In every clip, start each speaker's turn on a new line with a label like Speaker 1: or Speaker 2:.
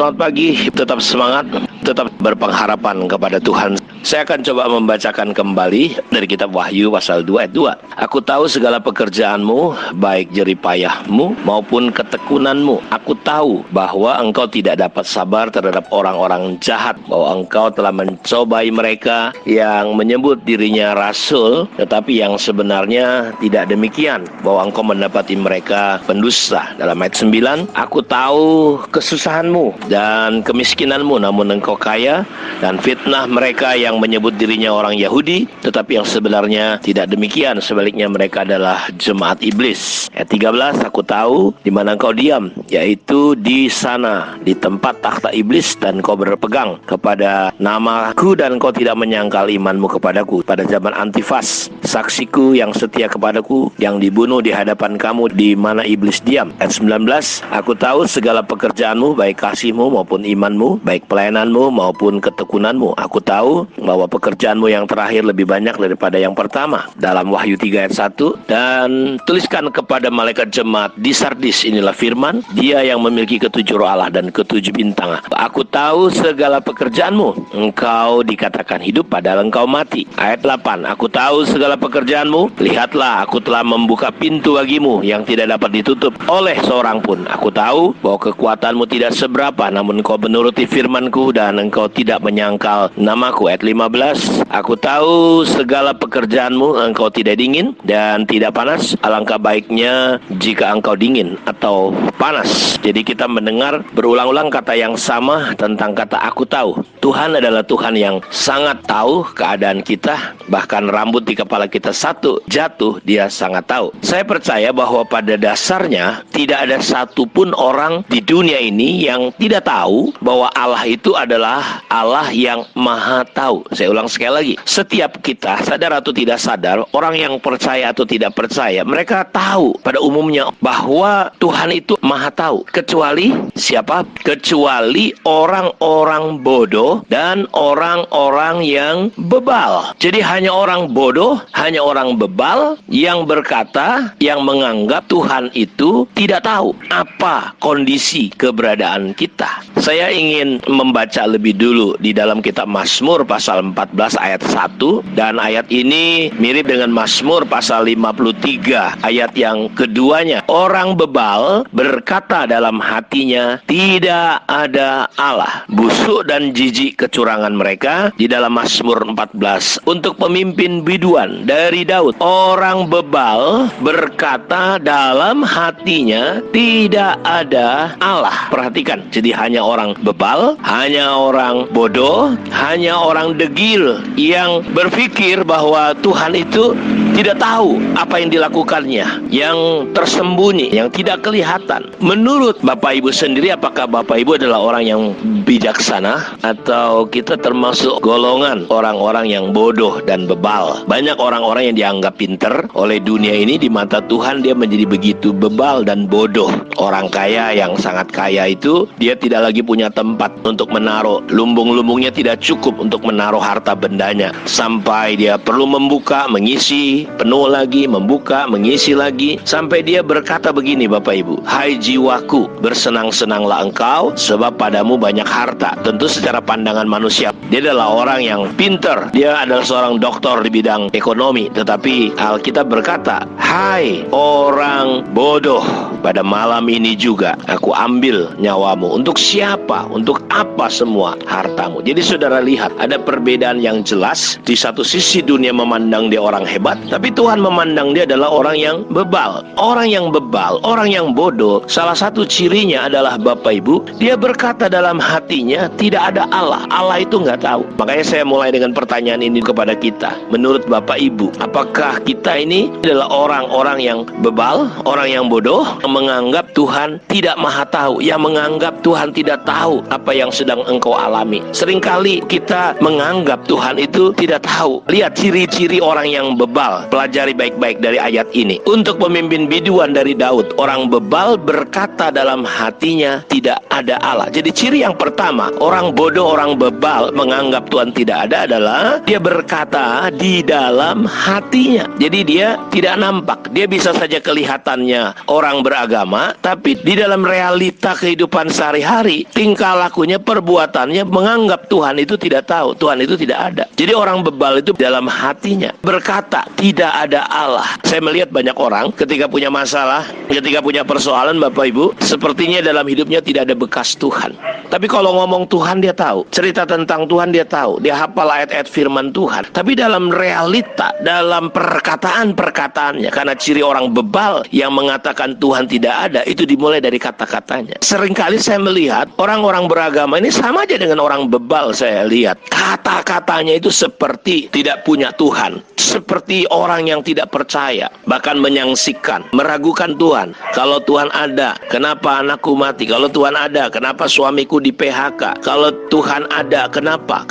Speaker 1: Selamat pagi, tetap semangat, tetap berpengharapan kepada Tuhan. Saya akan coba membacakan kembali dari kitab Wahyu pasal 2 ayat 2. Aku tahu segala pekerjaanmu, baik jeripayahmu maupun ketekunanmu. Aku tahu bahwa engkau tidak dapat sabar terhadap orang-orang jahat, bahwa engkau telah mencobai mereka yang menyebut dirinya rasul, tetapi yang sebenarnya tidak demikian, bahwa engkau mendapati mereka pendusta. Dalam ayat 9, aku tahu kesusahanmu dan kemiskinanmu, namun engkau kaya, dan fitnah mereka yang menyebut dirinya orang Yahudi, tetapi yang sebenarnya tidak demikian, sebaliknya mereka adalah jemaat iblis. Ayat 13, aku tahu di mana engkau diam, yaitu di sana, di tempat takhta iblis, dan kau berpegang kepada namaku, dan kau tidak menyangkal imanmu kepadaku pada zaman Antifas, saksiku yang setia kepadaku, yang dibunuh di hadapan kamu di mana iblis diam. Ayat 19, aku tahu segala pekerjaanmu, baik kasihmu maupun imanmu, baik pelayananmu maupun ketekunanmu. Aku tahu bahwa pekerjaanmu yang terakhir lebih banyak daripada yang pertama. Dalam Wahyu 3 ayat 1, dan tuliskan kepada malaikat jemaat di Sardis, inilah firman dia yang memiliki ketujuh roh Allah dan ketujuh bintang. Aku tahu segala pekerjaanmu, engkau dikatakan hidup padahal engkau mati. Ayat 8, aku tahu segala pekerjaanmu, lihatlah aku telah membuka pintu bagimu yang tidak dapat ditutup oleh seorang pun. Aku tahu bahwa kekuatanmu tidak seberapa, namun engkau menuruti firmanku dan engkau tidak menyangkal namaku. Ayat 15, aku tahu segala pekerjaanmu, engkau tidak dingin dan tidak panas. Alangkah baiknya jika engkau dingin atau panas. Jadi kita mendengar berulang-ulang kata yang sama tentang kata aku tahu. Tuhan adalah Tuhan yang sangat tahu keadaan kita. Bahkan rambut di kepala kita satu jatuh, dia sangat tahu. Saya percaya bahwa pada dasarnya tidak ada satupun orang di dunia ini yang tidak tahu bahwa Allah itu adalah Allah yang maha tahu. Saya ulang sekali lagi, setiap kita, sadar atau tidak sadar, orang yang percaya atau tidak percaya, mereka tahu pada umumnya bahwa Tuhan itu maha tahu. Kecuali siapa? Kecuali orang-orang bodoh dan orang-orang yang bebal. Jadi hanya orang bodoh, hanya orang bebal yang berkata, yang menganggap Tuhan itu tidak tahu apa kondisi keberadaan kita. Saya ingin membaca lebih dulu di dalam kitab Mazmur pasal 14 ayat 1, dan ayat ini mirip dengan Mazmur pasal 53 ayat yang keduanya. Orang bebal berkata dalam hatinya, tidak ada Allah. Busuk dan jijik kecurangan mereka. Di dalam Mazmur 14 untuk pemimpin biduan dari Daud, orang bebal berkata dalam hatinya, tidak ada Allah. Perhatikan, jadi hanya orang bebal, hanya orang bodoh, hanya orang degil yang berpikir bahwa Tuhan itu tidak tahu apa yang dilakukannya, yang tersembunyi, yang tidak kelihatan. Menurut Bapak Ibu sendiri, apakah Bapak Ibu adalah orang yang bijaksana, atau kita termasuk golongan orang-orang yang bodoh dan bebal? Banyak orang-orang yang dianggap pinter oleh dunia ini, di mata Tuhan dia menjadi begitu bebal dan bodoh. Orang kaya yang sangat kaya itu, dia tidak lagi punya tempat untuk menaruh, lumbung-lumbungnya tidak cukup untuk menaruh harta bendanya, sampai dia perlu membuka, mengisi, penuh lagi, membuka, mengisi lagi, sampai dia berkata begini, Bapak Ibu, hai jiwaku, bersenang-senanglah engkau, sebab padamu banyak harta. Tentu secara pandangan manusia, dia adalah orang yang pinter, dia adalah seorang doktor di bidang ekonomi. Tetapi Alkitab berkata, hai orang bodoh, pada malam ini juga aku ambil nyawamu. Untuk siapa? Untuk apa semua hartamu? Jadi saudara lihat, ada perbedaan yang jelas. Di satu sisi dunia memandang dia orang hebat, tapi Tuhan memandang dia adalah orang yang bebal. Orang yang bebal, orang yang bodoh, salah satu cirinya adalah, Bapak Ibu, dia berkata dalam hatinya, tidak ada Allah. Allah itu nggak tahu. Makanya saya mulai dengan pertanyaan ini kepada kita. Menurut Bapak Ibu, apakah kita ini adalah orang-orang yang bebal, orang yang bodoh, yang menganggap Tuhan tidak maha tahu, yang menganggap Tuhan tidak tahu apa yang sedang engkau alami? Seringkali kita menganggap Tuhan itu tidak tahu. Lihat ciri-ciri orang yang bebal. Pelajari baik-baik dari ayat ini. Untuk pemimpin biduan dari Daud, orang bebal berkata dalam hatinya, tidak ada Allah. Jadi ciri yang pertama, orang bodoh, orang bebal menganggap Tuhan tidak ada adalah dia berkata di dalam hatinya. Jadi dia tidak nampak. Dia bisa saja kelihatannya orang beragama, tapi di dalam realita kehidupan sehari-hari, tingkah lakunya, perbuatannya menganggap Tuhan itu tidak tahu, Tuhan itu tidak ada. Jadi orang bebal itu dalam hatinya berkata tidak ada Allah. Saya melihat banyak orang ketika punya masalah, ketika punya persoalan, Bapak Ibu, sepertinya dalam hidupnya tidak ada bekas Tuhan. Tapi kalau ngomong Tuhan dia tahu, cerita tentang Tuhan dia tahu, dia hafal ayat-ayat firman Tuhan. Tapi dalam realita, dalam perkataan-perkataannya, karena ciri orang bebal yang mengatakan Tuhan tidak ada, itu dimulai dari kata-katanya. Seringkali saya melihat orang-orang beragama ini sama aja dengan orang bebal. Saya lihat kata-katanya itu seperti tidak punya Tuhan, seperti orang yang tidak percaya, bahkan menyangsikan, meragukan Tuhan. Kalau Tuhan ada, kenapa anakku mati? Kalau Tuhan ada, kenapa suamiku di PHK? Kalau Tuhan ada, kenapa?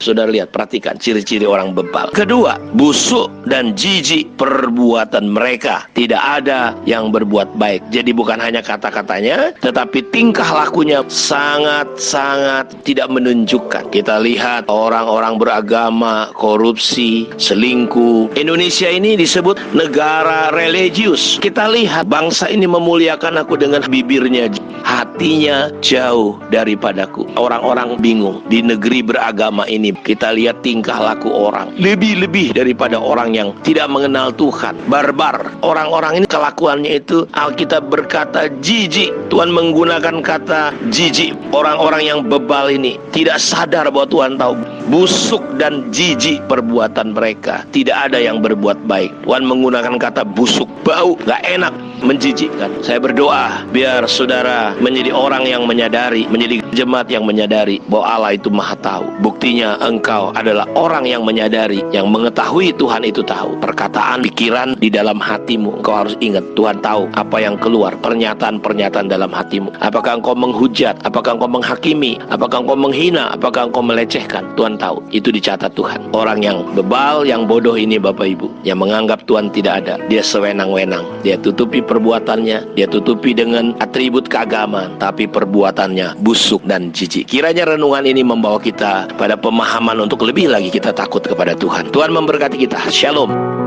Speaker 1: Saudara lihat, perhatikan ciri-ciri orang bebal. Kedua, busuk dan jijik perbuatan mereka. Tidak ada yang berbuat baik. Jadi bukan hanya kata-katanya, tetapi tingkah lakunya sangat-sangat tidak menunjukkan. Kita lihat orang-orang beragama, korupsi, selingkuh. Indonesia ini disebut negara religius. Kita lihat bangsa ini memuliakan aku dengan bibirnya, hatinya jauh daripadaku. Orang-orang bingung. Di negeri beragama ini kita lihat tingkah laku orang lebih daripada orang yang tidak mengenal Tuhan. Barbar. Orang-orang ini kelakuannya itu Alkitab berkata jijik. Tuhan menggunakan kata jijik. Orang-orang yang bebal ini tidak sadar bahwa Tuhan tahu. Busuk dan jijik perbuatan mereka. Tidak ada yang berbuat baik. Tuhan menggunakan kata busuk, bau, gak enak, menjijikkan. Saya berdoa biar saudara menjadi orang yang menyadari, menjadi jemaat yang menyadari bahwa Allah itu maha tahu. Buktinya engkau adalah orang yang menyadari, yang mengetahui Tuhan itu tahu. Perkataan, pikiran di dalam hatimu, engkau harus ingat Tuhan tahu apa yang keluar, pernyataan-pernyataan dalam hatimu. Apakah engkau menghujat, apakah engkau menghakimi, apakah engkau menghina, apakah engkau melecehkan. Tuhan tahu, itu dicatat Tuhan. Orang yang bebal, yang bodoh ini Bapak Ibu, yang menganggap Tuhan tidak ada, dia sewenang-wenang, dia tutupi perbuatannya, dia tutupi dengan atribut keagamaan, tapi perbuatannya busuk dan jijik. Kiranya renungan ini membawa kita pada pemahaman untuk lebih lagi kita takut kepada Tuhan. Tuhan memberkati kita. Shalom.